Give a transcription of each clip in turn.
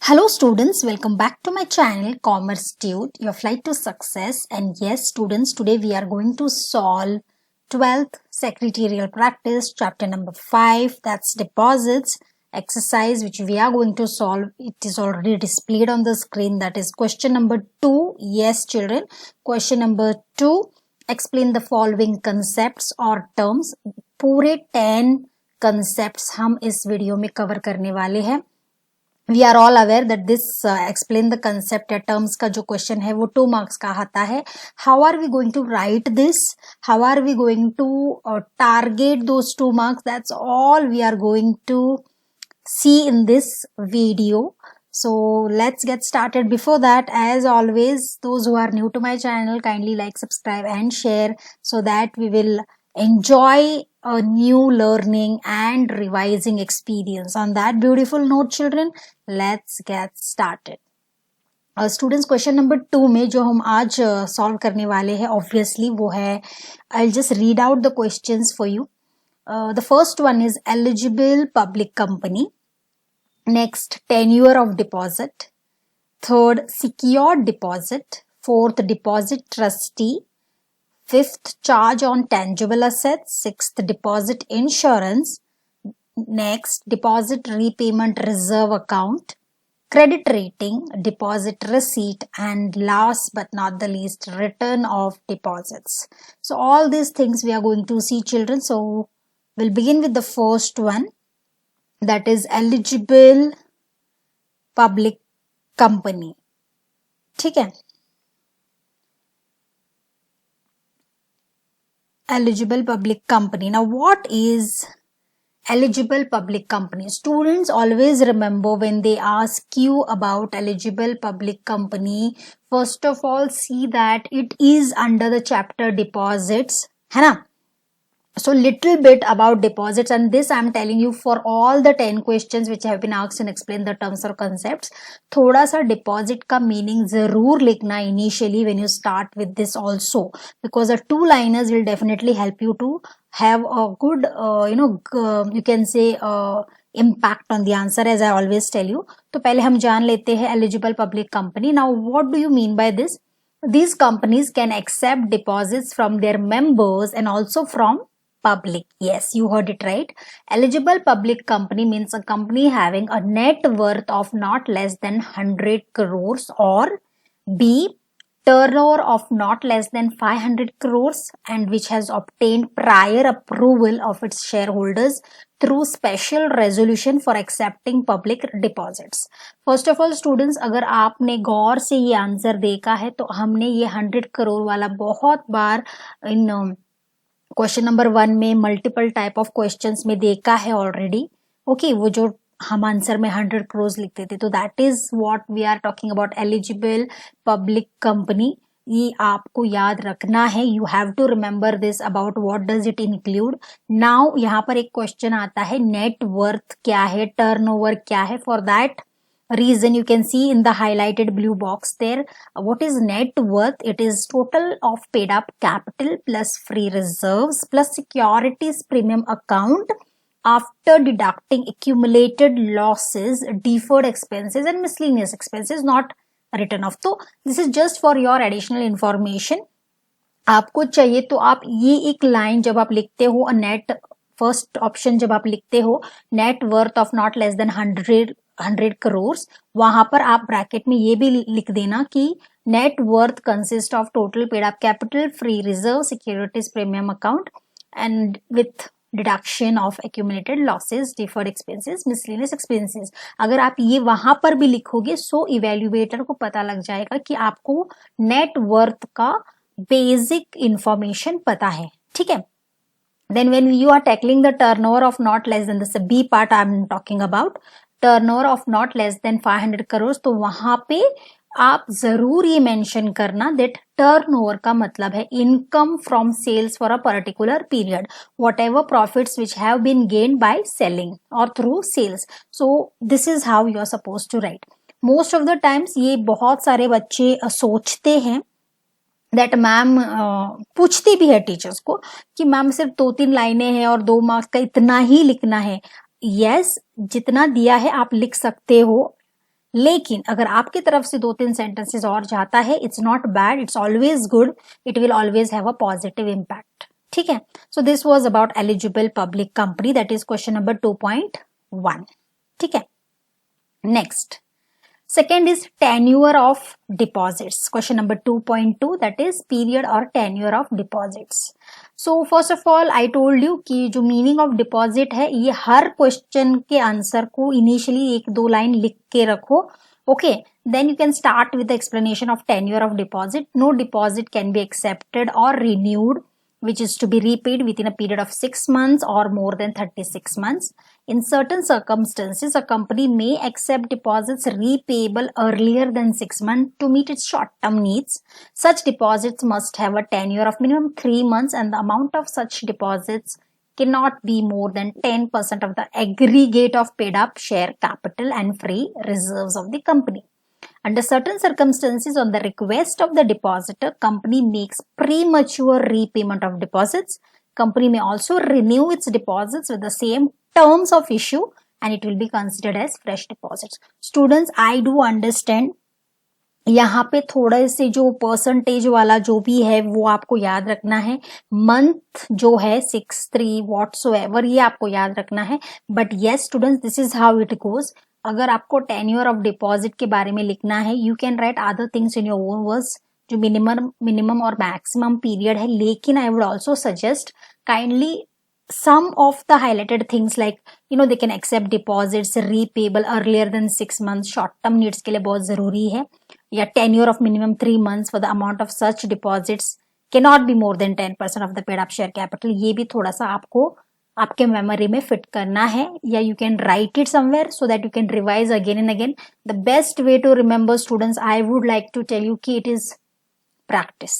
Hello students, welcome back to my channel Commerce Tute, your flight to success. And yes students, today we are going to solve 12th secretarial practice chapter number 5, that's deposits exercise, which we are going to solve. It is already displayed on the screen. That is question number 2. Yes children, question number 2, explain the following concepts or terms. पूरे 10 concepts हम इस video में cover करने वाले हैं. We are all aware that this explain the concept या terms का जो question है वो 2 marks का आता है. How are we going to write this? How are we going to target those 2 marks? That's all we are going to see in this video. So let's get started. Before that, as always, those who are new to my channel, kindly like, subscribe and share so that we will enjoy a new learning and revising experience. On that beautiful note children, let's get started. Students, question number 2 में जो हम आज solve करने वाले हैं obviously वो है, I'll just read out the questions for you. The first one is eligible public company. Next, tenure of deposit. Third, secured deposit. Fourth, deposit trustee. Fifth, charge on tangible assets. Sixth, deposit insurance. Next, deposit repayment reserve account. Credit rating, deposit receipt, and last but not the least, return of deposits. So all these things we are going to see children. So we'll begin with the first one, that is eligible public company. ठीक है, eligible public company. Now what is eligible public company? Students, always remember when they ask you about eligible public company, first of all see that it is under the chapter deposits, है ना? So little bit about deposits, and this I am telling you for all the 10 questions which have been asked and explain the terms or concepts. थोड़ा सा deposit का meaning जरूर लिखना initially when you start with this also, because the 2-liners will definitely help you to have a good you can say impact on the answer, as I always tell you. तो पहले हम जान लेते हैं eligible public company. Now what do you mean by this? These companies can accept deposits from their members and also from public. Yes, you heard it right. Eligible public company means a company having a net worth of not less than 100 crores or B, turnover of not less than 500 crores and which has obtained prior approval of its shareholders through special resolution for accepting public deposits. First of all students, अगर आपने गौर से ये answer देखा है तो हमने ये 100 करोड़ वाला बहुत बार इन क्वेश्चन नंबर 1 में मल्टीपल टाइप ऑफ क्वेश्चंस में देखा है ऑलरेडी. ओके, वो जो हम आंसर में 100 करोड़ लिखते थे, तो that is what we are talking about eligible public company. ये आपको याद रखना है. You have to remember this about what does it include. Now यहाँ पर एक क्वेश्चन आता है, नेट वर्थ क्या है, टर्नओवर क्या है. For that reason you can see in the highlighted blue box there, what is net worth? It is total of paid up capital plus free reserves plus securities premium account after deducting accumulated losses, deferred expenses and miscellaneous expenses not written off. तो this is just for your additional information. आपको चाहिए तो आप ये एक line जब आप लिखते हो, नेट फर्स्ट ऑप्शन जब आप लिखते हो, net worth of not less then 100 crore, वहां पर आप ब्रैकेट में ये भी लिख देना कि net worth consist of total paid up capital, free reserve, securities premium account and with deduction of accumulated losses, deferred expenses, miscellaneous expenses. अगर आप ये वहां पर भी लिखोगे सो इवेल्युएटर को पता लग जाएगा कि आपको नेट वर्थ का बेसिक इंफॉर्मेशन पता है. ठीक है. Then when you are tackling the turnover of not less than, this B part I am talking about, turnover of not less than 500 crores, तो वहां पे आप जरूर ये मेंशन करना that turnover का मतलब है income from sales for a particular period, whatever profits which have been gained by selling or through sales. So this is how you are supposed to write. Most of the times ये बहुत सारे बच्चे सोचते हैं that ma'am पूछती भी है teachers को कि मैम सिर्फ 2-3 लाइनें हैं और 2 मार्क्स का इतना ही लिखना है. यस, जितना दिया है आप लिख सकते हो, लेकिन अगर आपकी तरफ से 2-3 सेंटेंसेस और जाता है, it's not bad, it's always good, it will always have a positive impact. ठीक है. So this was about eligible public company, that is question number 2.1. ठीक है. Next, second is tenure of deposits, question number 2.2, that is period or tenure of deposits. So first of all I told you कि जो meaning of deposit है, ये हर question के answer को initially 1-2 line लिख के रखो. Okay, then you can start with the explanation of tenure of deposit. No deposit can be accepted or renewed which is to be repaid within a period of 6 months or more than 36 months. In certain circumstances, a company may accept deposits repayable earlier than 6 months to meet its short-term needs. Such deposits must have a tenure of minimum 3 months and the amount of such deposits cannot be more than 10% of the aggregate of paid up share capital and free reserves of the company. Under certain circumstances, on the request of the depositor, company makes premature repayment of deposits. Company may also renew its deposits with the same terms of issue and it will be considered as fresh deposits. Students, I do understand यहाँ पे थोड़े से जो percentage वाला जो भी है वो आपको याद रखना है. मंथ जो है 6-3 व्हाटसोएवर ये आपको याद रखना है. But yes students, this is how it goes. अगर आपको टेन्योर ऑफ डिपॉजिट के बारे में लिखना है, you can right other things in your own words, जो मिनिमम और मैक्सिमम पीरियड है. लेकिन I would also suggest kindly some of the highlighted things like they can accept deposits repayable earlier than 6 months, short term needs के लिए बहुत जरूरी है, या tenure of minimum 3 months for the amount of such deposits cannot be more than 10% of the paid up share capital. ये भी थोड़ा सा आपको आपके मेमोरी में फिट करना है, या you can write it somewhere so that you can revise again and again. The best way to remember students, I would like to tell you कि it is practice.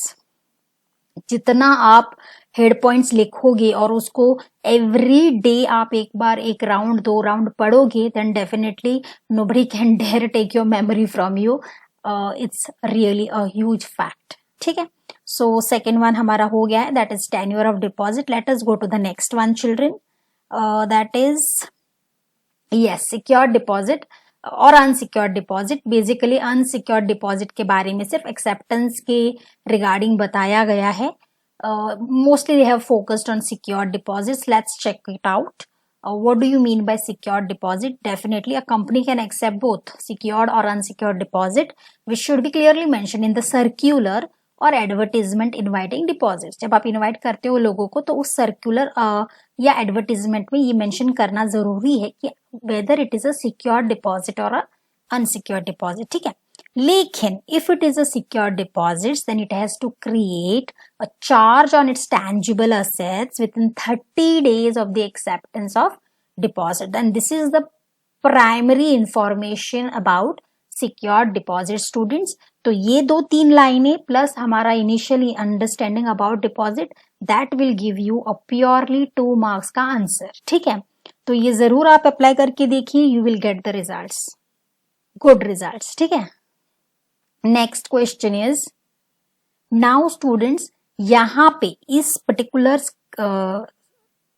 जितना आप हेड पॉइंट्स लिखोगे और उसको every day आप एक बार 1 round 2 round पढ़ोगे, then definitely nobody can dare take your memory from you. It's really a huge fact. ठीक है. सो सेकेंड वन हमारा हो गया है, that is tenure of deposit. Let us go to the next one children, that is yes secured deposit और unsecured deposit. Basically unsecured deposit के बारे में सिर्फ एक्सेप्टेंस के रिगार्डिंग बताया गया है. Mostly they have focused on secured deposits. Let's check it out. What do you mean by secured deposit? Definitely a company can accept both secured or unsecured deposit, which should be clearly mentioned in the circular or advertisement inviting deposits. जब आप invite करते हो लोगों को, तो उस circular या advertisement में ये मेंशन करना जरूरी है कि whether it is a secured deposit or a unsecured deposit. ठीक है. लेकिन if it is a secured deposits, then it has to create a charge on its tangible assets within 30 days of the acceptance of deposit. And this is the primary information about secured deposit students. तो ये 2-3 लाइनें plus हमारा initially understanding about deposit, that will give you a purely 2 marks का answer. ठीक है. तो ये जरूर आप अप्लाई करके देखिए, you will get the results, good results. ठीक है. Next question is, now students यहाँ पे इस पर्टिकुलर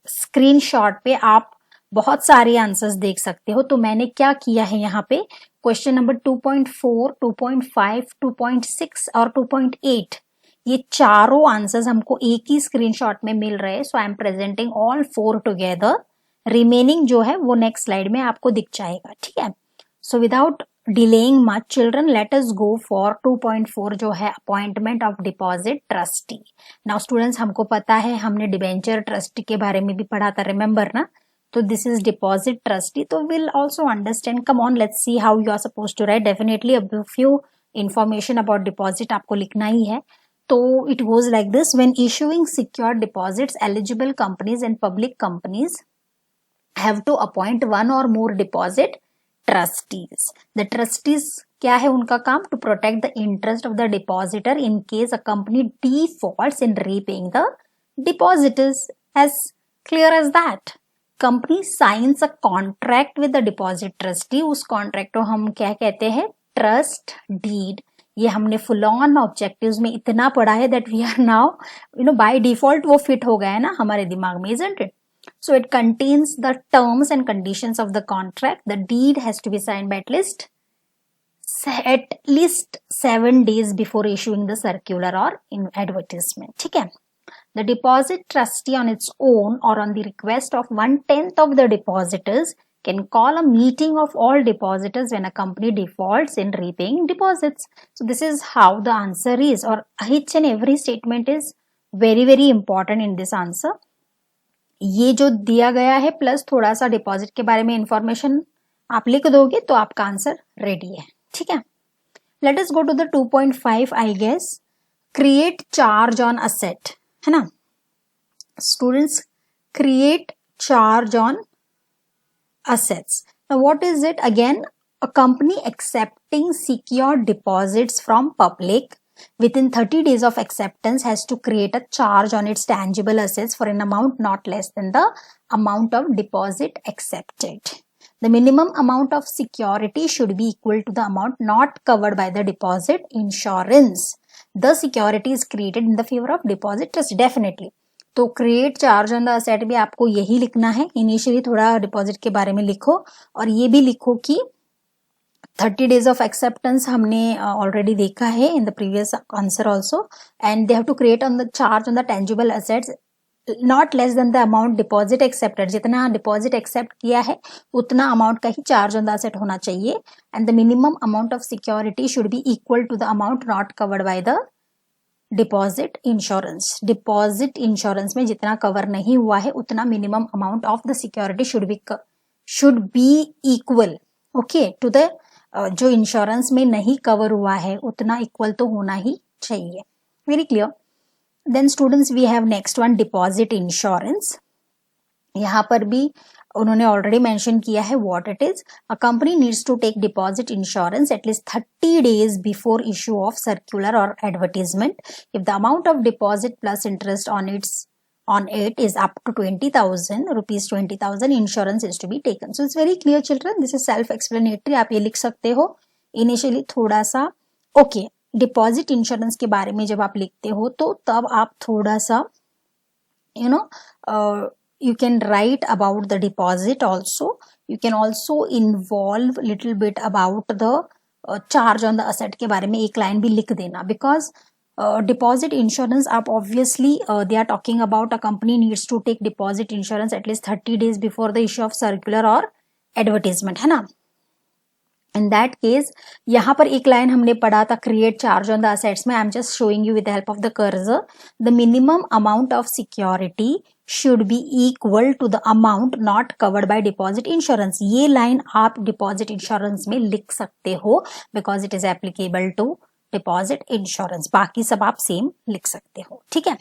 स्क्रीनशॉट पे आप बहुत सारे आंसर्स देख सकते हो. तो मैंने क्या किया है यहाँ पे, क्वेश्चन नंबर 2.4, 2.5, 2.6 और 2.8, ये चारों आंसर्स हमको एक ही स्क्रीनशॉट में मिल रहे हैं. So I am presenting all 4 together. Remaining जो है वो नेक्स्ट स्लाइड में आपको दिख जाएगा. ठीक है. So without delaying much children, let us go for 2.4 जो है appointment of deposit trustee. Now students, हमको पता है हमने डिबेंचर ट्रस्टी के बारे में भी पढ़ा था, रिमेंबर ना. तो दिस इज डिपॉजिट ट्रस्टी. तो will also understand. Come on, let's see how you are suppose to write. Definitely a few information about deposit आपको लिखना ही है. तो it goes like this, when issuing secured deposits, eligible companies and public companies have to appoint 1 or more deposit trustees. The trustees क्या है उनका काम? To protect the interest of the depositor in case a company defaults in repaying the depositors. As clear as that. Company signs a contract with the deposit trustee. उस contract को हम क्या कहते हैं? Trust deed. ये हमने full on objectives में इतना पढ़ा है that we are now, by default वो fit हो गया है ना हमारे दिमाग में, isn't it? So it contains the terms and conditions of the contract. The deed has to be signed by at least at least 7 days before issuing the circular or in advertisement. ठीक है. The deposit trustee on its own or on the request of 1/10 of the depositors can call a meeting of all depositors when a company defaults in repaying deposits. So this is how the answer is, or each and every statement is very important in this answer. ये जो दिया गया है plus थोड़ा सा deposit के बारे में इंफॉर्मेशन आप लिख दोगे तो आपका आंसर रेडी है. ठीक है. Let us go to the 2.5 I guess. Create charge on asset, है ना students. Create charge on assets. Now what is it? Again, a company accepting secure deposits from public within 30 days of acceptance has to create a charge on its tangible assets for an amount not less than the amount of deposit accepted. The minimum amount of security should be equal to the amount not covered by the deposit insurance. The security is created in the favor of deposit trust. Definitely. तो create charge on the asset भी आपको यही लिखना है. Initially थोड़ा deposit के बारे में लिखो और ये भी लिखो कि 30 days of acceptance हमने ऑलरेडी देखा है in the previous answer also. And they have to create on the charge on the tangible assets not less than the amount deposit accepted. जितना डिपॉजिट एक्सेप्ट किया है उतना अमाउंट का ही charge on the asset होना चाहिए. And the minimum amount of security should be equal to the amount not covered by the deposit insurance. Deposit insurance में जितना कवर नहीं हुआ है उतना minimum amount of the security should be equal okay to the जो insurance में नहीं cover हुआ है उतना इक्वल तो होना ही चाहिए. Very clear. Then students we have next one deposit insurance. यहाँ पर भी उन्होंने ऑलरेडी मेंशन किया है what it is. A company needs to take deposit insurance at least 30 days before issue of circular और advertisement if the amount of deposit plus interest on it is up to 20,000 rupees. 20,000 insurance is to be taken. So it's very clear children. This is self explanatory. आप ये लिख सकते हो. Initially थोड़ा सा okay deposit insurance के बारे में जब आप लिखते हो तो तब आप थोड़ा सा you can write about the deposit also. You can also involve little bit about the charge on the asset के बारे में एक लाइन भी लिख देना. Because deposit insurance आप obviously they are talking about a company needs to take deposit insurance at least 30 days before the issue of circular or advertisement, है ना. In that case यहाँ पर एक लाइन हमने पढ़ा था create charge on the assets में. I am just showing you with the help of the cursor. The minimum amount of security should be equal to the amount not covered by deposit insurance. ये line आप deposit insurance में लिख सकते हो because it is applicable to deposit insurance. बाकी सब आप same लिख सकते हो. ठीक है.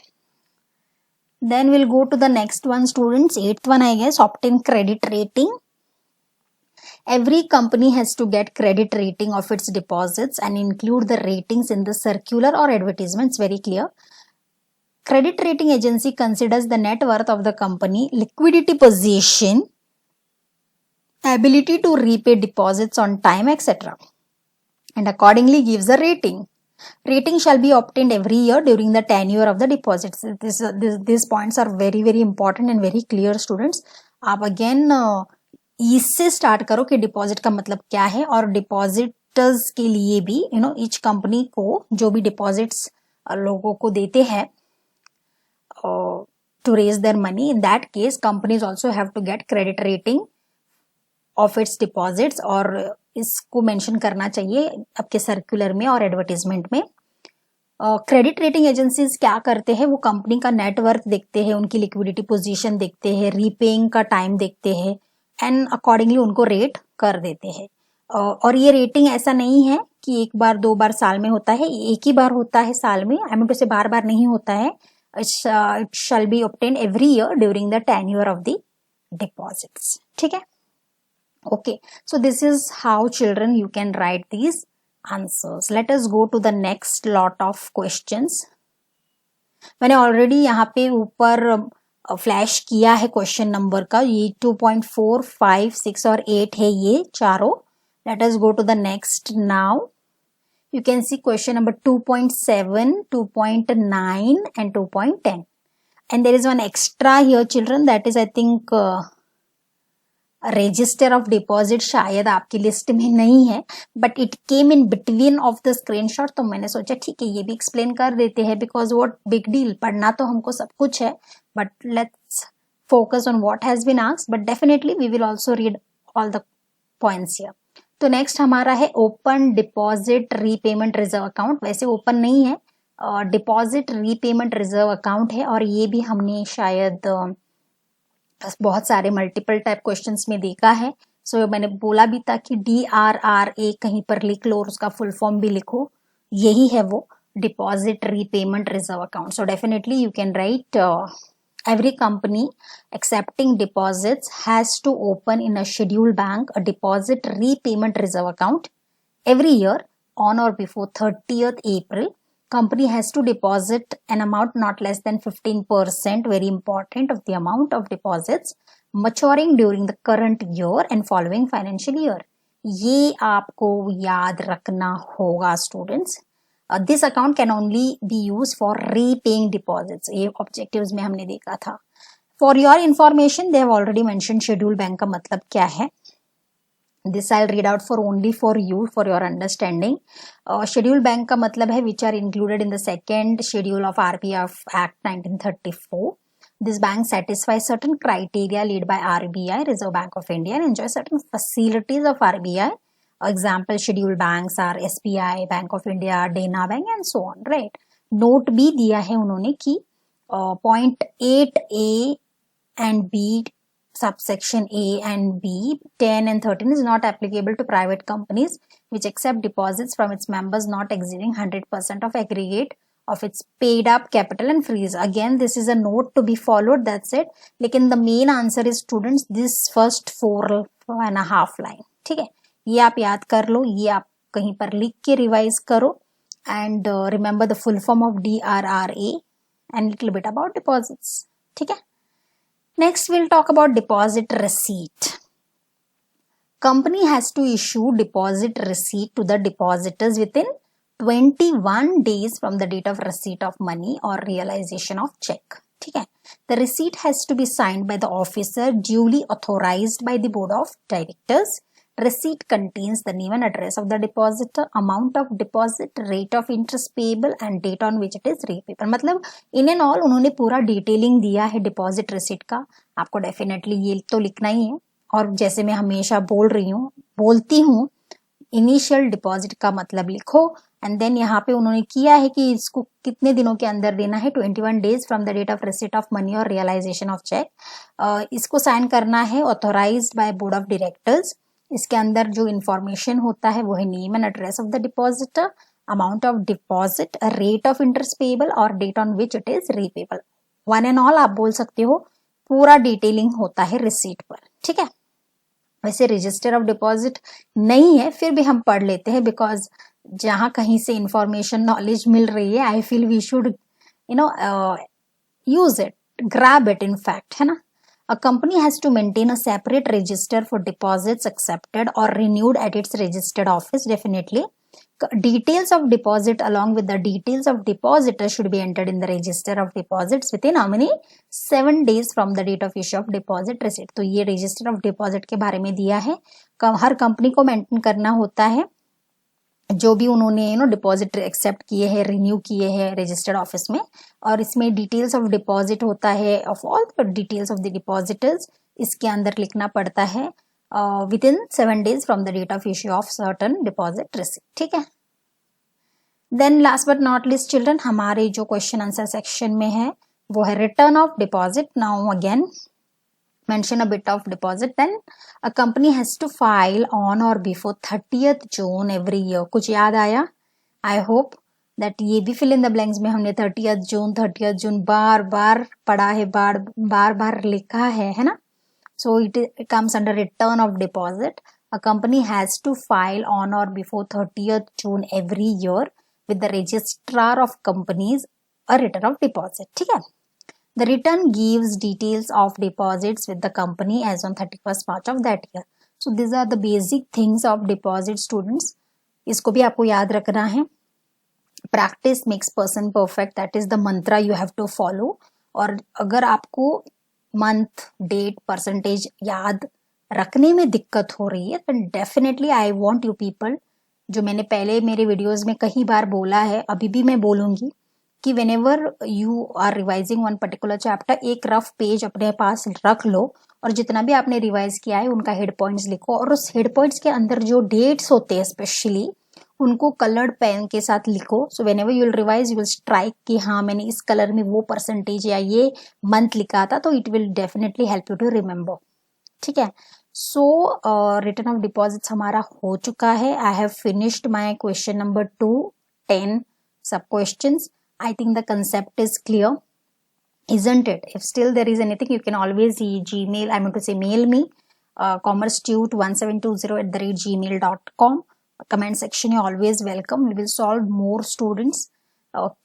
Then we'll go to the next one students. 8th one I guess, obtain credit rating. Every company has to get credit rating of its deposits and include the ratings in the circular or advertisements. Very clear. Credit rating agency considers the net worth of the company, liquidity position, ability to repay deposits on time, etc. and accordingly gives a rating. Rating shall be obtained every year during the tenure of the deposits. These points are very important and very clear students. आप again इससे start करो कि deposit का मतलब क्या है और depositors के लिए भी ईच कंपनी को जो भी डिपॉजिट्स लोगों को देते हैं to raise their money, in that case companies also have to get credit rating of its deposits. और इसको मेंशन करना चाहिए आपके सर्कुलर में और एडवर्टीजमेंट में. क्रेडिट रेटिंग एजेंसीज क्या करते हैं, वो कंपनी का नेटवर्थ देखते हैं, उनकी लिक्विडिटी पोजीशन देखते हैं, रीपेइंग का टाइम देखते हैं एंड अकॉर्डिंगली उनको रेट कर देते हैं. और ये रेटिंग ऐसा नहीं है कि एक बार दो बार साल में होता है, एक ही बार होता है साल में. आई मीन टू से बार बार नहीं होता है. It shall be obtain every year during the tenure of the deposits. ठीक है. Okay, so this is how children you can write these answers. Let us go to the next lot of questions. मैंने already यहाँ पे ऊपर flash किया है question number का. ये 2.4, 5, 6 और 8 है ये चारों. Let us go to the next now. You can see question number 2.7, 2.9 and 2.10. And there is one extra here children, that is I think register of deposit शायद आपकी लिस्ट में नहीं है, but it came in between of the screenshot, तो मैंने सोचा ठीक है ये भी एक्सप्लेन कर देते हैं, बिकॉज व्हाट बिग डील, पढ़ना तो हमको सब कुछ है, but let's focus on what has been asked, but definitely we will also read all the points here. तो नेक्स्ट हमारा है open deposit repayment reserve account. वैसे ओपन नहीं है, डिपॉजिट रीपेमेंट रिजर्व अकाउंट है, और ये भी हमने शायद बहुत सारे मल्टीपल टाइप क्वेश्चंस में देखा है। सो मैंने बोला भी था कि DRRA कहीं पर लिख लो और उसका फुल फॉर्म भी लिखो, यही है वो deposit repayment reserve account. So definitely you can right every company accepting deposits has to open in a scheduled bank a deposit repayment reserve account every year on or before 30th April. Company has to deposit an amount not less than 15%, very important, of the amount of deposits maturing during the current year and following financial year. ये आपको याद रखना होगा students. This account can only be use for repaying deposits, ये objectives में हमने देखा था। For your information they have already mention schedule bank का मतलब क्या है। This I read out for only for you for your understanding. Schedule bank का मतलब है which are included in the second schedule of RBI act 1934. This bank satisfies certain criteria laid by RBI, Reserve Bank of India, and enjoys certain facilities of RBI. Example scheduled banks are SBI, Bank of India, Dena Bank and so on, right? Note भी दिया है उन्होंने कि point 8A and B subsection A and B 10 and 13 is not applicable to private companies which accept deposits from its members not exceeding 100% of aggregate of its paid up capital and freeze. Again this is a note to be followed, that's it. लेकिन the main answer is students this first 4.5 line, ठीक है, ये आप याद कर लो, ये आप कहीं पर लिख के रिवाइज करो and remember the full form of DRRA and little bit about deposits, ठीक है। Next will talk about deposit receipt. Company has to issue deposit receipt to the depositors within 21 days from the date of receipt of money or realization of check, ठीक है। The receipt has to be signed by the officer duly authorized by the board of directors. Receipt contains the name and address of the depositor, amount of deposit, rate of interest payable and date on which it is repayable. मतलब in and all उन्होंने पूरा detailing दिया है deposit receipt का, आपको definitely ये तो लिखना ही है। और जैसे मैं हमेशा बोलती हूँ इनिशियल डिपॉजिट का मतलब लिखो, एंड देन यहाँ पे उन्होंने किया है कि इसको कितने दिनों के अंदर देना है, 21 days from the date of receipt of money और रियलाइजेशन ऑफ चेक। इसको साइन करना है authorised by board of directors. इसके अंदर जो इंफॉर्मेशन होता है वो है name and address of the depositor, amount of deposit, rate of interest payable और date on which it is repayable. One and all आप बोल सकते हो, पूरा डिटेलिंग होता है रिसीट पर, ठीक है। वैसे रजिस्टर ऑफ डिपॉजिट नहीं है, फिर भी हम पढ़ लेते हैं बिकॉज जहां कहीं से इंफॉर्मेशन नॉलेज मिल रही है, I feel we should use it, grab it in fact, है ना। A company has to maintain a separate register for deposits accepted or renewed at its registered office. Definitely, details of deposit along with the details of depositor should be entered in the register of deposits within how many 7 days from the date of issue of deposit receipt. तो ये register of deposit के बारे में दिया है, हर company को maintain करना होता है जो भी उन्होंने डिपॉजिट एक्सेप्ट किए हैं, रिन्यू किए हैं रजिस्टर्ड ऑफिस में, और इसमें डिटेल्स ऑफ डिपॉजिट होता है, of all the details of the depositors इसके अंदर लिखना पड़ता है within 7 days from the date of issue of certain deposit receipt, ठीक है। Then last but not least children, हमारे जो क्वेश्चन आंसर सेक्शन में है वो है return of deposit. Now again mention a bit of deposit. Then a company has to file on or before 30th June every year. कुछ याद आया? I hope that ये भी fill in the blanks में हमने 30th June बार बार पढ़ा है, बार बार लिखा है ना। So it comes under return of deposit. A company has to file on or before 30th June every year with the registrar of companies a return of deposit, ठीक है। The return gives details of deposits with the company as on 31st March of that year. So these are the basic things of deposit students. इसको भी आपको याद रखना है। Practice makes person perfect. That is the mantra you have to follow. और अगर आपको month, date, percentage याद रखने में दिक्कत हो रही है, then definitely I want you people, जो मैंने पहले मेरे वीडियोस में कई बार बोला है, अभी भी मैं बोलूंगी कि whenever you are revising one particular chapter, एक रफ पेज अपने पास रख लो और जितना भी आपने रिवाइज किया है उनका हेड पॉइंट्स लिखो, और उस हेड पॉइंट्स के अंदर जो डेट्स होते हैं स्पेशली उनको कलर्ड पेन के साथ लिखो. So whenever you will revise you will strike कि हाँ मैंने इस कलर में वो परसेंटेज या ये मंथ लिखा था, तो it will definitely help you to remember. ठीक है. सो रिटर्न ऑफ डिपॉजिट्स हमारा हो चुका है. I have finished my question number 2, 10 सब questions. I think the concept is clear, isn't it? If still there is anything, you can always mail me, commercetute1720@gmail.com. Comment section, you're always welcome. We will solve more students.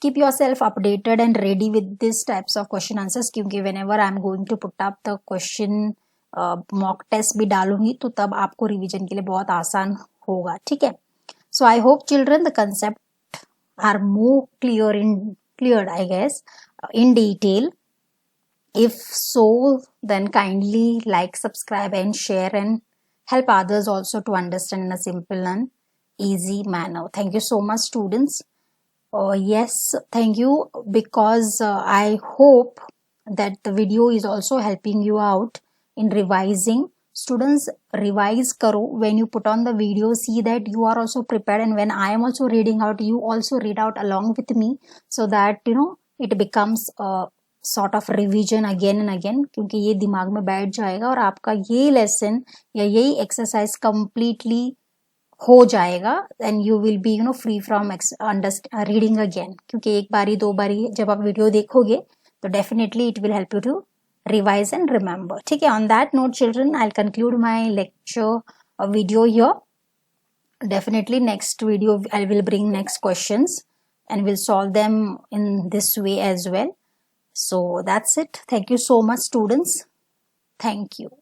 Keep yourself updated and ready with these types of question answers, क्योंकि whenever I'm going to put up the question mock test भी डालूंगी तो तब आपको revision के लिए बहुत आसान होगा. ठीक है. So I hope children the concept are more cleared, I guess, in detail. If so, then kindly like, subscribe and share and help others also to understand in a simple and easy manner. Thank you so much, students. Yes, thank you, because I hope that the video is also helping you out in revising. Students, revise karo. When you put on the video, see that you are also prepared, and when I am also reading out, you also read out along with me, so that it becomes a sort of revision again and again, क्योंकि ये दिमाग में बैठ जाएगा और आपका ये lesson या यही एक्सरसाइज completely हो जाएगा, and you will be free from reading again, क्योंकि एक बारी दो बारी जब आप वीडियो देखोगे तो definitely it will help you to revise and remember. ठीक है. On that note, children, I'll conclude my lecture video here. Definitely next video I will bring next questions and we'll solve them in this way as well. So that's it. Thank you so much, students. Thank you.